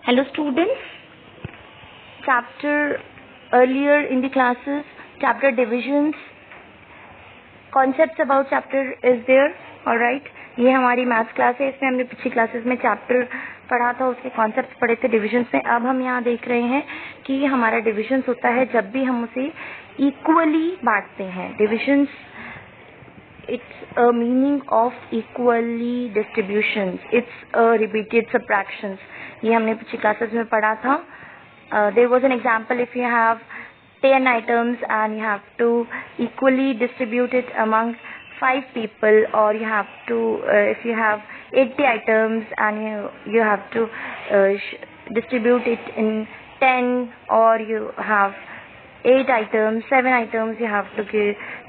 Hello students, chapter earlier in the classes, chapter divisions, concepts about chapter is there, alright. ये हमारी maths class है, इसमें हमने पिछली क्लासेस में चैप्टर पढ़ा था, उसके कॉन्सेप्ट्स पढ़े थे डिविजन्स में. अब हम यहाँ देख रहे हैं कि हमारा डिविजन्स होता है जब भी हम उसे इक्वली बांटते हैं. Divisions it's a meaning of equally distributions, it's a repeated subtractions. ये हमने पिछली क्लासेस में पढ़ा था. There was an example, if you have 10 items and you have to equally distribute it among 5 people, or you have to if you have 80 items and you have to distribute it in 10, or you have 8 items, 7 items, you have to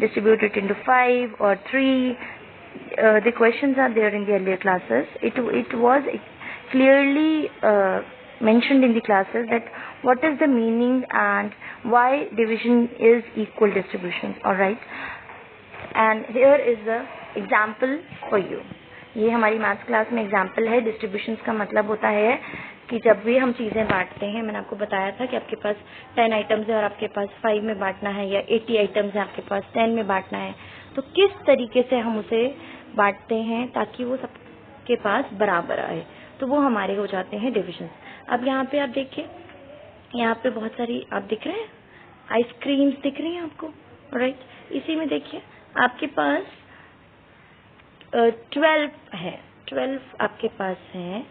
distribute it into 5 or 3. The questions are there in the earlier classes. It was clearly mentioned in the classes that what is the meaning and why division is equal distribution. Alright, and here is the example for you. ये हमारी maths class में example है. Distributions का मतलब होता है कि जब भी हम चीज़ें बांटते हैं, मैंने आपको बताया था कि आपके पास 10 आइटम्स है और आपके पास 5 में बांटना है, या 80 आइटम्स है आपके पास 10 में बांटना है, तो किस तरीके से हम उसे बांटते हैं ताकि वो सबके पास बराबर आए, तो वो हमारे हो जाते हैं डिविजन्स. अब यहाँ पे आप देखिए, यहाँ पे बहुत सारी आप दिख रहे हैं आइसक्रीम्स दिख रही हैं आपको, राइट. इसी में देखिए आपके पास 12 है, 12 आपके पास है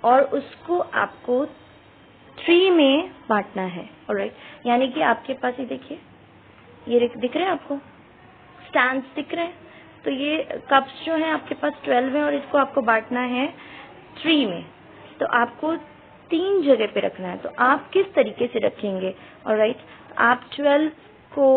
और उसको आपको 3 में बांटना है. ऑलराइट, यानी कि आपके पास ये देखिए, ये दिख रहे हैं आपको स्टैंड्स दिख रहे हैं, तो ये कप्स जो हैं आपके पास 12 है और इसको आपको बांटना है 3 में, तो आपको 3 जगह पे रखना है. तो आप किस तरीके से रखेंगे? ऑलराइट, आप 12 को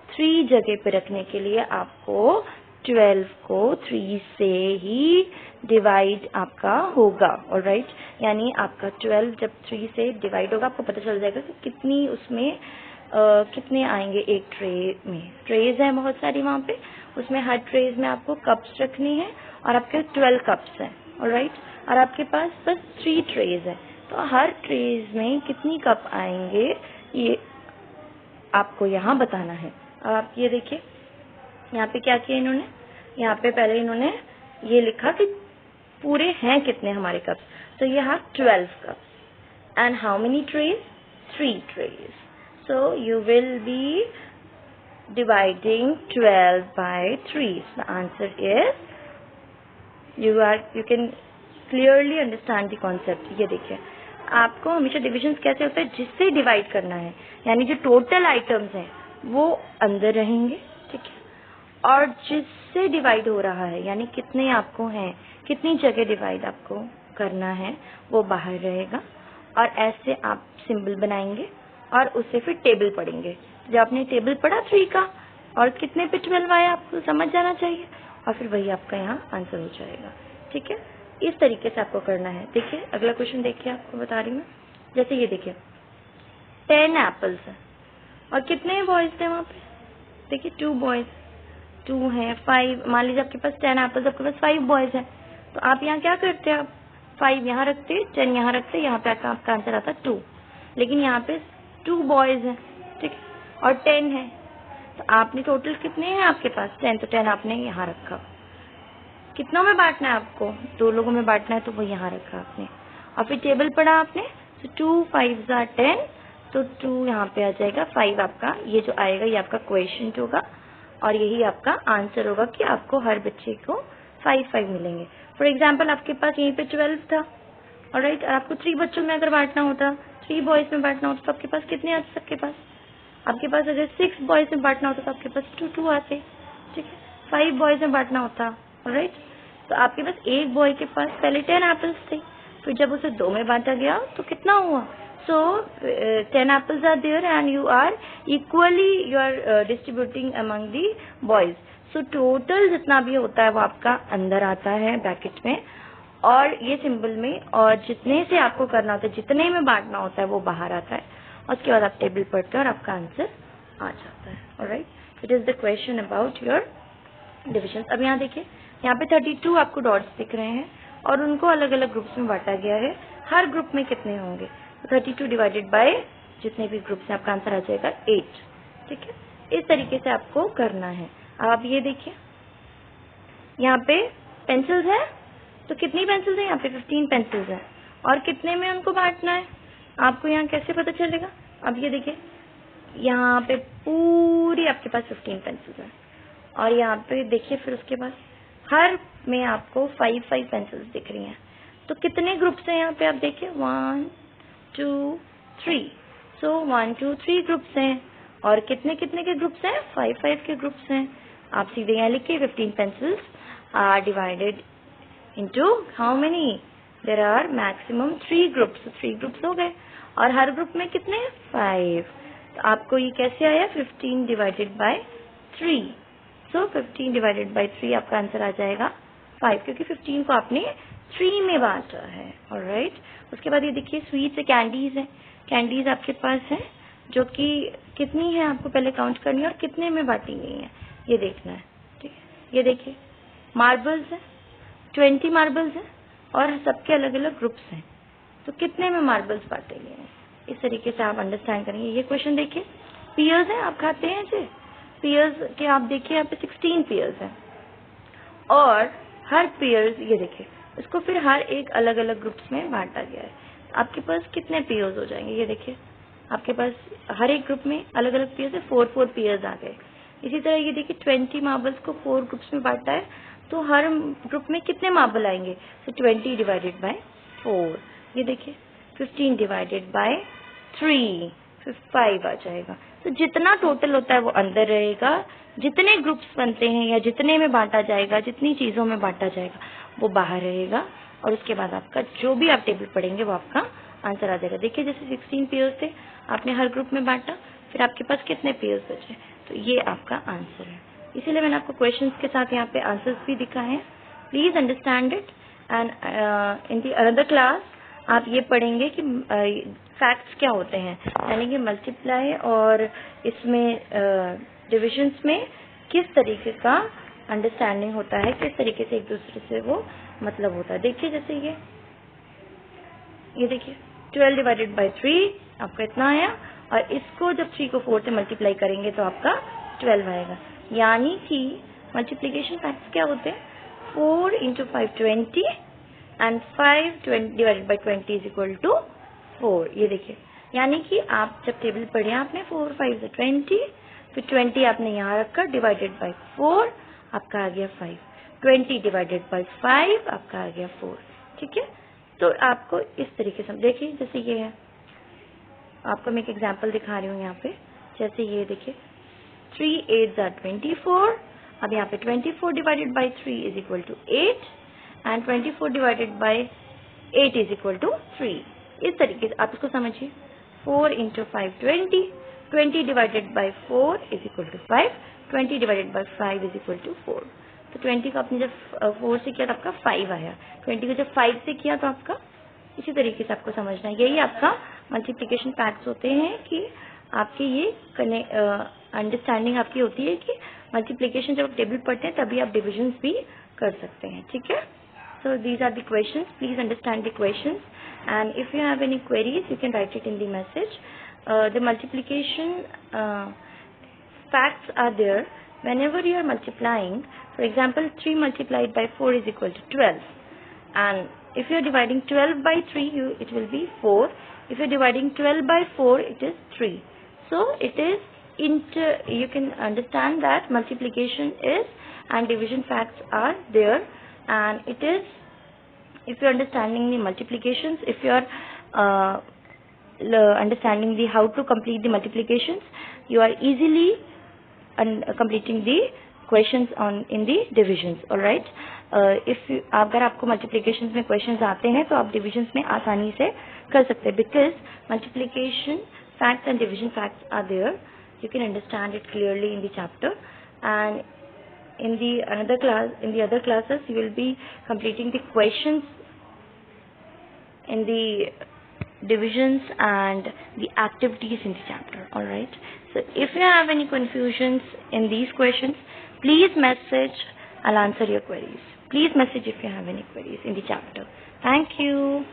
3 जगह पे रखने के लिए आपको 12 को 3 से ही डिवाइड आपका होगा. ऑलराइट, यानी आपका 12 जब 3 से डिवाइड होगा आपको पता चल जाएगा कि कितनी उसमें कितने आएंगे. एक ट्रे में ट्रेज है बहुत सारी वहाँ पे, उसमें हर ट्रेज में आपको कप्स रखनी है और आपके 12 कप्स हैं. ऑलराइट, और आपके पास बस 3 ट्रेज है, तो हर ट्रेज में कितनी कप आएंगे ये आपको यहाँ बताना है. अब आप ये देखिए, यहाँ पे क्या किया इन्होंने, यहाँ पे पहले इन्होंने ये लिखा कि पूरे हैं कितने हमारे कप्स, तो ये है 12 cups. And how many trays? 3 trays. So you will be dividing 12 by 3. The answer is you can clearly understand the concept. ये देखिए, आपको हमेशा डिविजन कैसे होता है, जिससे डिवाइड करना है, यानी जो टोटल आइटम्स हैं वो अंदर रहेंगे, ठीक है, और जिससे डिवाइड हो रहा है यानी कितने आपको हैं, कितनी जगह डिवाइड आपको करना है, वो बाहर रहेगा. और ऐसे आप सिंबल बनाएंगे और उससे फिर टेबल पढ़ेंगे. जब आपने टेबल पढ़ा 3 का और कितने पे 12 आया आपको समझ जाना चाहिए, और फिर वही आपका यहाँ आंसर हो जाएगा. ठीक है, इस तरीके से आपको करना है. देखिए अगला क्वेश्चन देखिए, आपको बता रही हूँ. जैसे ये देखिए 10 एप्पल्स है और कितने बॉयज थे वहाँ पे, देखिए 2 बॉयज, 2 है 5. मान लीजिए आपके पास 10 एप्पल्स, आपके पास 5 बॉयज हैं, तो आप यहाँ क्या करते हैं, आप 5 यहाँ रखते, 10 यहाँ रखते, यहाँ पे आपका आंसर आता 2. लेकिन यहाँ पे 2 बॉयज हैं, ठीक है, और 10 है, तो आपने टोटल कितने हैं आपके पास 10, तो 10 आपने यहाँ रखा. कितनों में बांटना है आपको, 2 लोगों में बांटना है, तो वो यहाँ रखा आपने. और फिर टेबल पढ़ा आपने, तो 2 5 are 10, तो 2 यहाँ पे आ जाएगा. 5 आपका ये जो आएगा ये आपका क्वेश्चन होगा और यही आपका आंसर होगा कि आपको हर बच्चे को 5 मिलेंगे. फॉर एग्जाम्पल आपके पास यहीं पे 12 था, ऑलराइट, और आपको 3 बच्चों में अगर बांटना होता, 3 बॉयज में बांटना होता, तो आपके पास कितने आते सबके पास, आपके पास अगर 6 बॉयज में बांटना होता तो आपके पास 2 आते, ठीक है. 5 बॉयज में बांटना होता, ऑलराइट, तो आपके पास एक बॉय के पास पहले 10 एप्पल्स थे, फिर जब उसे 2 में बांटा गया तो कितना हुआ. So 10 apples are there and you are distributing among the boys. So total जितना भी होता है वो आपका अंदर आता है ब्रैकेट में और ये सिंबल में, और जितने से आपको करना होता है, जितने में बांटना होता है वो बाहर आता है. और उसके बाद आप टेबल पढ़ते हैं और आपका आंसर आ जाता है. Alright, it is the question about your division. अब यहाँ देखिए, यहाँ पे 32 आपको डॉट्स दिख रहे हैं और उनको अलग अलग ग्रुप्स में बांटा गया है. हर ग्रुप में कितने होंगे, 32 डिवाइडेड बाय जितने भी ग्रुप्स हैं, आपका आंसर आ जाएगा 8। ठीक है, इस तरीके से आपको करना है। अब आप ये देखिए, यहाँ पे पेंसिल्स है, तो कितनी पेंसिल्स है, यहाँ पे 15 पेंसिल्स है, और कितने में उनको बांटना है आपको यहाँ कैसे पता चलेगा। अब ये देखिए, यहाँ पे पूरी आपके पास 15 पेंसिल्स है, और यहाँ पे देखिए फिर उसके बाद हर में आपको 5 पेंसिल्स दिख रही हैं। तो कितने ग्रुप्स हैं यहाँ पे, आप देखिए 1 2 3, सो 1 2 3 ग्रुप्स हैं, और कितने कितने के ग्रुप्स हैं, 5 के ग्रुप्स हैं। आप सीधे यहाँ लिखिए 15 pencils are divided into how many, there are maximum 3 groups, 3 groups हो गए, और हर ग्रुप में कितने 5। तो आपको ये कैसे आया, 15 divided by 3, so 15 divided by 3 आपका आंसर आ जाएगा 5, क्योंकि 15 को आपने 3 में बांटा है। ऑलराइट, उसके बाद ये देखिए स्वीट्स है, कैंडीज है, कैंडीज आपके पास है जो कि कितनी है आपको पहले काउंट करनी है और कितने में बांटी गई है ये देखना है। ठीक है, ये देखिए मार्बल्स है, 20 मार्बल्स है, और सबके अलग अलग ग्रुप्स हैं, तो कितने में मार्बल्स बांटे गए हैं, इस तरीके से आप अंडरस्टैंड करेंगे। ये क्वेश्चन देखिए, पियर्स है, आप खाते हैं जी, पियर्स के आप देखिए यहाँ पे 16 पियर्स है, और हर पियर्स ये देखिए इसको फिर हर एक अलग अलग ग्रुप्स में बांटा गया है। आपके पास कितने पियर्स हो जाएंगे, ये देखिए आपके पास हर एक ग्रुप में अलग अलग पियर्स है, 4 पियर्स आ गए। इसी तरह ये देखिए 20 मार्बल्स को 4 ग्रुप्स में बांटा है, तो हर ग्रुप में कितने मार्बल आएंगे, तो 20 डिवाइडेड बाय 4। ये देखिए 15 डिवाइडेड बाय 3, फिर 5 आ जाएगा। तो जितना टोटल होता है वो अंदर रहेगा, जितने ग्रुप्स बनते हैं या जितने में बांटा जाएगा, जितनी चीजों में बांटा जाएगा वो बाहर रहेगा, और उसके बाद आपका जो भी आप टेबल पढ़ेंगे वो आपका आंसर आ जाएगा। देखिए जैसे 16 पेयर्स थे, आपने हर ग्रुप में बांटा, फिर आपके पास कितने पेयर्स बचे, तो ये आपका आंसर है। इसीलिए मैंने आपको क्वेश्चंस के साथ यहाँ पे आंसर्स भी दिखाए हैं। Please understand it, and in the another class आप ये पढ़ेंगे कि फैक्ट्स क्या होते हैं, यानी कि मल्टीप्लाई और इसमें डिविजन्स में किस तरीके का अंडरस्टैंडिंग होता है, किस तरीके से एक दूसरे से वो मतलब होता है। देखिए जैसे ये देखिए 12 डिवाइडेड बाय 3 आपका इतना आया, और इसको जब 3 को 4 से मल्टीप्लाई करेंगे तो आपका 12 आएगा। यानी कि मल्टीप्लिकेशन फैक्ट्स क्या होते हैं, 4 into 5 20, and 5 divided by 20 is equal to 4। ये देखिए, यानी कि आप जब टेबल पढ़े आपने 4 5 से 20, फिर 20 आपने यहाँ रखकर डिवाइडेड बाई 4 आपका आ गया 5, 20 डिवाइडेड बाई 5 आपका आ गया 4। ठीक है, तो आपको इस तरीके से देखिए, जैसे ये है, आपको मैं एक एग्जांपल दिखा रही हूँ यहाँ पे। जैसे ये देखिए 3 8 are 24, अब यहाँ पे 24 divided by 3 is equal to 8, and 24 divided by 8 is equal to 3। इस तरीके से आप इसको समझिए, 4 into 5 20, 20 divided by 4 is equal to 5, 20 divided by 5 is equal to 4। तो 20 को आपने जब 4 से किया तो आपका 5 आया, 20 को जब 5 से किया तो आपका, इसी तरीके से आपको समझना है। यही आपका मल्टीप्लिकेशन फैक्ट्स होते हैं कि आपके ये अंडरस्टैंडिंग आपकी होती है कि मल्टीप्लिकेशन जब आप टेबल पढ़ते हैं तभी आप डिविजन्स भी कर सकते हैं। ठीक है, so these are the questions, please understand the questions, and if you have any queries you can write it in the message. The multiplication facts are there whenever you are multiplying. For example, 3 multiplied by 4 is equal to 12, and if you are dividing 12 by 3 it will be 4. If you are dividing 12 by 4 it is 3. So it is you can understand that multiplication is and division facts are there, and it is, if you are understanding the multiplications, if you are understanding the how to complete the multiplications, you are easily completing the questions on in the divisions. all right, if अगर आपको multiplications में questions आते हैं तो आप divisions में आसानी से कर सकते हैं, because multiplication facts and division facts are there. You can understand it clearly in the chapter, and in the other classes you will be completing the questions in the divisions and the activities in the chapter. all right, so if you have any confusions in these questions, please message, I'll answer your queries. Please message if you have any queries in the chapter. Thank you.